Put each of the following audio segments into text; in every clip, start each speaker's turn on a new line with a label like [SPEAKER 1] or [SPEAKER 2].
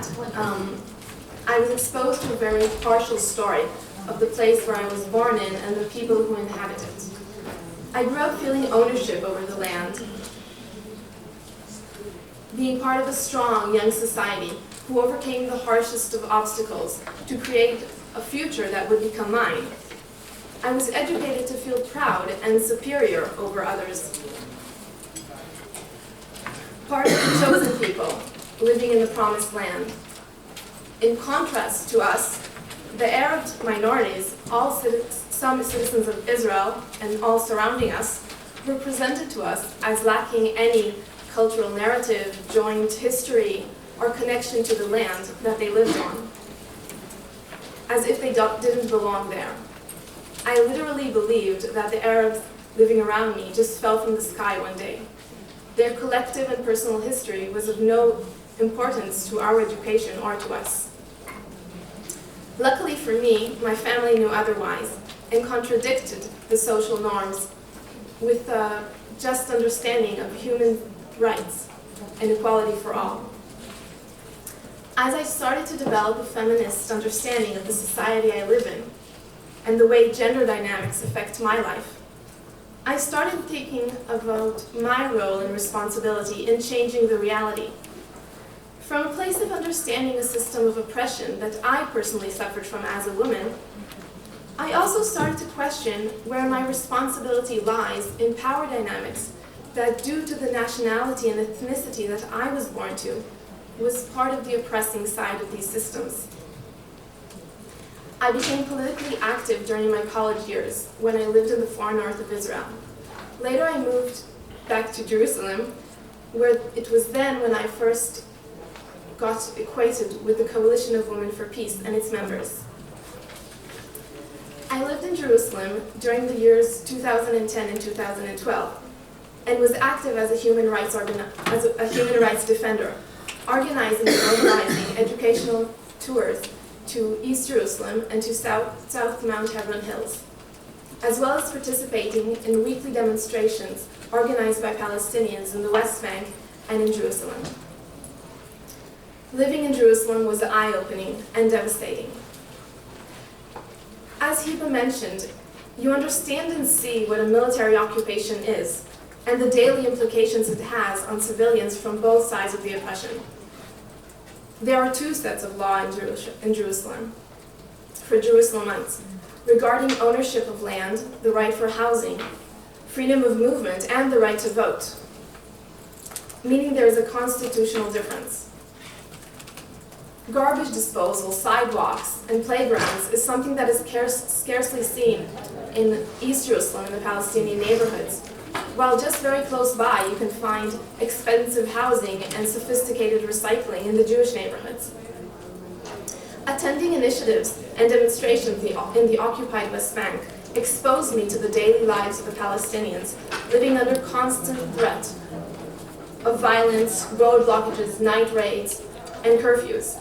[SPEAKER 1] that, I was exposed to a very partial story of the place where I was born in and the people who inhabit it. I grew up feeling ownership over the land, being part of a strong young society who overcame the harshest of obstacles to create a future that would become mine. I was educated to feel proud and superior over others. Part of the chosen people, living in the promised land. In contrast to us, the Arab minorities, some citizens of Israel and all surrounding us, were presented to us as lacking any cultural narrative, joint history, or connection to the land that they lived on, as if they didn't belong there. I literally believed that the Arabs living around me just fell from the sky one day. Their collective and personal history was of no importance to our education or to us. Luckily for me, my family knew otherwise and contradicted the social norms with a just understanding of human rights and equality for all. As I started to develop a feminist understanding of the society I live in and the way gender dynamics affect my life, I started thinking about my role and responsibility in changing the reality. From a place of understanding a system of oppression that I personally suffered from as a woman, I also started to question where my responsibility lies in power dynamics that, due to the nationality and ethnicity that I was born to, was part of the oppressing side of these systems. I became politically active during my college years when I lived in the far north of Israel. Later I moved back to Jerusalem, where it was then when I first got acquainted with the Coalition of Women for Peace and its members. I lived in Jerusalem during the years 2010 and 2012 and was active as a human rights defender, organizing and organizing educational tours to East Jerusalem and to South Mount Hebron Hills, as well as participating in weekly demonstrations organized by Palestinians in the West Bank and in Jerusalem. Living in Jerusalem was eye-opening and devastating. As Hiba mentioned, you understand and see what a military occupation is and the daily implications it has on civilians from both sides of the oppression. There are two sets of law in Jerusalem for Jerusalemites regarding ownership of land, the right for housing, freedom of movement, and the right to vote, meaning there is a constitutional difference. Garbage disposal, sidewalks, and playgrounds is something that is scarcely seen in East Jerusalem in the Palestinian neighborhoods, while just very close by you can find expensive housing and sophisticated recycling in the Jewish neighborhoods. Attending initiatives and demonstrations in the occupied West Bank exposed me to the daily lives of the Palestinians living under constant threat of violence, road blockages, night raids, and curfews.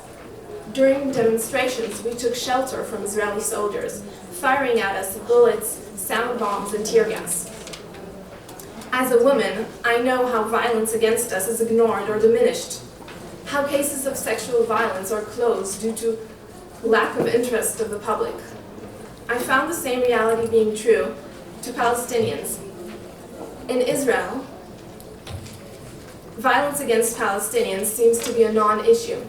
[SPEAKER 1] During demonstrations, we took shelter from Israeli soldiers, firing at us bullets, sound bombs, and tear gas. As a woman, I know how violence against us is ignored or diminished, how cases of sexual violence are closed due to lack of interest of the public. I found the same reality being true to Palestinians. In Israel, violence against Palestinians seems to be a non-issue,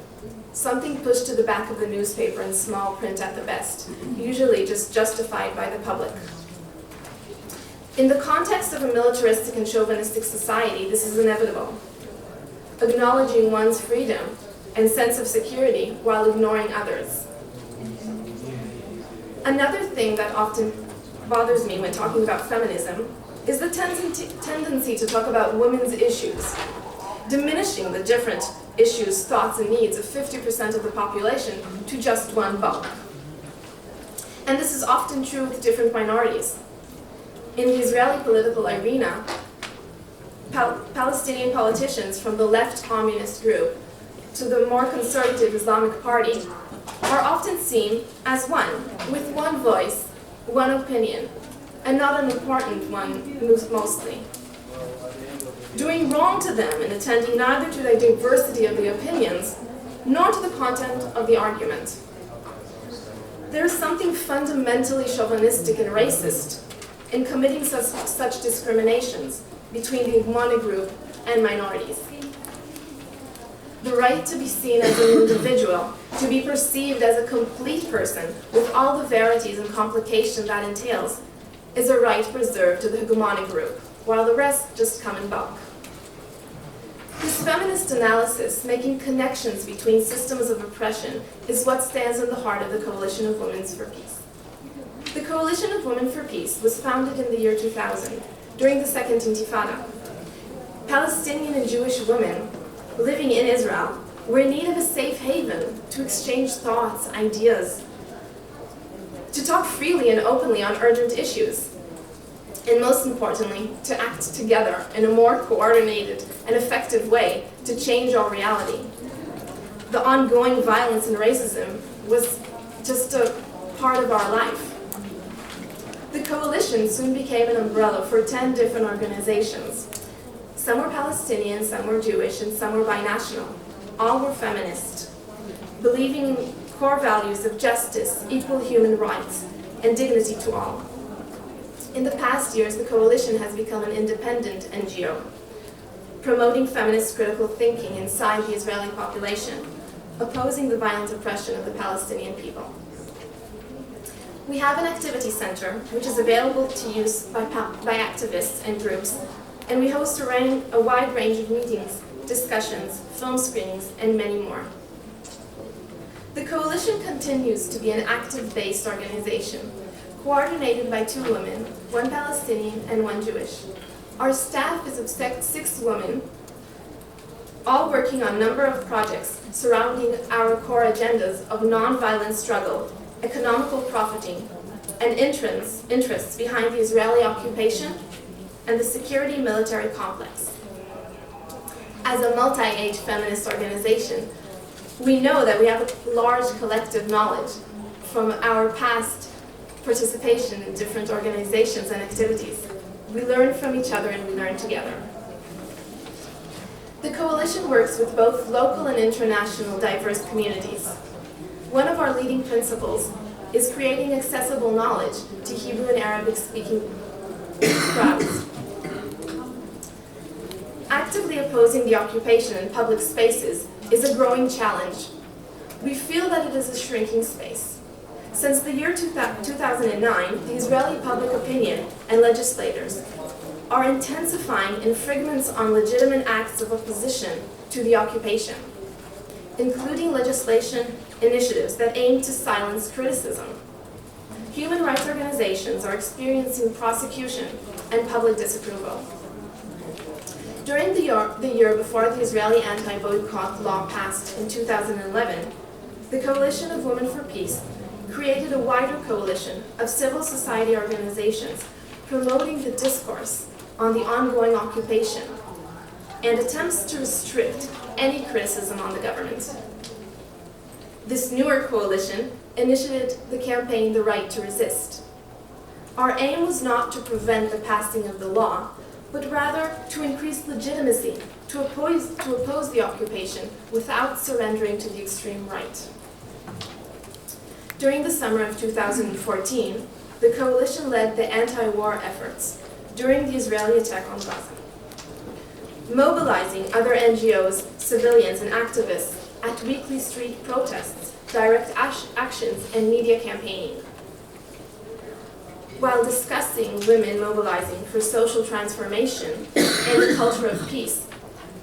[SPEAKER 1] something pushed to the back of the newspaper in small print at the best, usually just justified by the public. In the context of a militaristic and chauvinistic society, this is inevitable. Acknowledging one's freedom and sense of security while ignoring others. Another thing that often bothers me when talking about feminism is the tendency to talk about women's issues, diminishing the different issues, thoughts, and needs of 50% of the population to just one bulk. And this is often true with different minorities. In the Israeli political arena, Palestinian politicians from the left communist group to the more conservative Islamic Party are often seen as one, with one voice, one opinion, and not an important one mostly. Doing wrong to them and attending neither to the diversity of the opinions nor to the content of the argument. There is something fundamentally chauvinistic and racist in committing such discriminations between the hegemonic group and minorities. The right to be seen as an individual, to be perceived as a complete person with all the verities and complication that entails, is a right preserved to the hegemonic group, while the rest just come in bulk. This feminist analysis, making connections between systems of oppression, is what stands in the heart of the Coalition of Women for Peace. The Coalition of Women for Peace was founded in the year 2000, during the Second Intifada. Palestinian and Jewish women living in Israel were in need of a safe haven to exchange thoughts, ideas, to talk freely and openly on urgent issues, and most importantly, to act together in a more coordinated and effective way to change our reality. The ongoing violence and racism was just a part of our life. The coalition soon became an umbrella for 10 different organizations. Some were Palestinian, some were Jewish, and some were binational. All were feminist, believing in core values of justice, equal human rights, and dignity to all. In the past years, the coalition has become an independent NGO, promoting feminist critical thinking inside the Israeli population, opposing the violent oppression of the Palestinian people. We have an activity center, which is available to use by activists and groups, and we host a wide range of meetings, discussions, film screenings, and many more. The coalition continues to be an active-based organization, coordinated by 2 women, 1 Palestinian and 1 Jewish. Our staff is of 6 women, all working on a number of projects surrounding our core agendas of nonviolent struggle, economical profiting, and interests behind the Israeli occupation and the security military complex. As a multi-age feminist organization, we know that we have a large collective knowledge from our past participation in different organizations and activities. We learn from each other and we learn together. The coalition works with both local and international diverse communities. One of our leading principles is creating accessible knowledge to Hebrew and Arabic-speaking crowds. Actively opposing the occupation in public spaces is a growing challenge. We feel that it is a shrinking space. Since the year 2009, the Israeli public opinion and legislators are intensifying infringements on legitimate acts of opposition to the occupation, including legislation initiatives that aim to silence criticism. Human rights organizations are experiencing prosecution and public disapproval. During the year before the Israeli anti-boycott law passed in 2011, the Coalition of Women for Peace created a wider coalition of civil society organizations promoting the discourse on the ongoing occupation and attempts to restrict any criticism on the government. This newer coalition initiated the campaign The Right to Resist. Our aim was not to prevent the passing of the law, but rather to increase legitimacy, to oppose the occupation without surrendering to the extreme right. During the summer of 2014, the coalition led the anti-war efforts during the Israeli attack on Gaza, mobilizing other NGOs, civilians, and activists at weekly street protests, direct actions, and media campaigning. While discussing women mobilizing for social transformation and the culture of peace,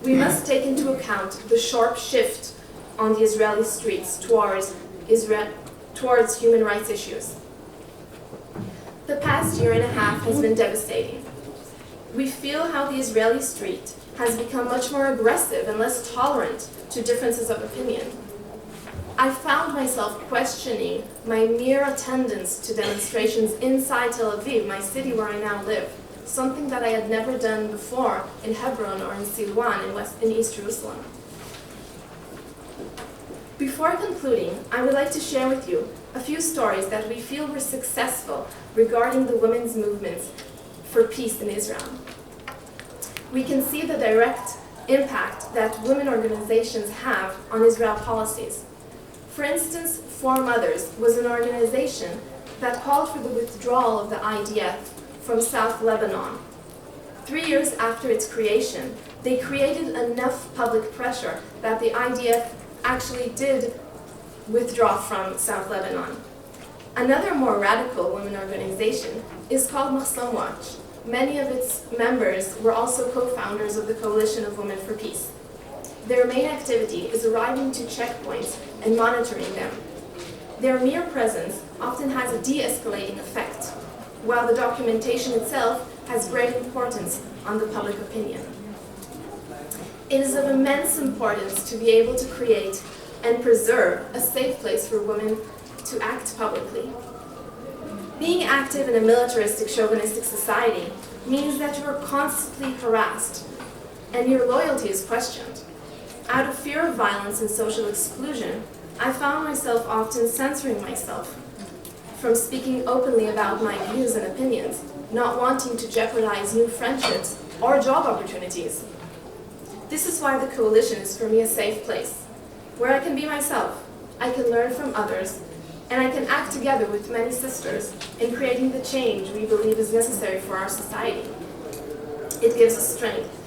[SPEAKER 1] we must take into account the sharp shift on the Israeli streets towards human rights issues. The past year and a half has been devastating. We feel how the Israeli street has become much more aggressive and less tolerant to differences of opinion. I found myself questioning my mere attendance to demonstrations inside Tel Aviv, my city where I now live, something that I had never done before in Hebron or in Silwan in East Jerusalem. Before concluding, I would like to share with you a few stories that we feel were successful regarding the women's movements for peace in Israel. We can see the direct impact that women organizations have on Israel policies. For instance, For Mothers was an organization that called for the withdrawal of the IDF from South Lebanon. 3 years after its creation, they created enough public pressure that the IDF actually did withdraw from South Lebanon. Another more radical women organization is called Mahsam Watch. Many of its members were also co-founders of the Coalition of Women for Peace. Their main activity is arriving to checkpoints and monitoring them. Their mere presence often has a de-escalating effect, while the documentation itself has great importance on the public opinion. It is of immense importance to be able to create and preserve a safe place for women to act publicly. Being active in a militaristic, chauvinistic society means that you are constantly harassed and your loyalty is questioned. Out of fear of violence and social exclusion, I found myself often censoring myself from speaking openly about my views and opinions, not wanting to jeopardize new friendships or job opportunities. This is why the coalition is for me a safe place, where I can be myself, I can learn from others, and I can act together with many sisters in creating the change we believe is necessary for our society. It gives us strength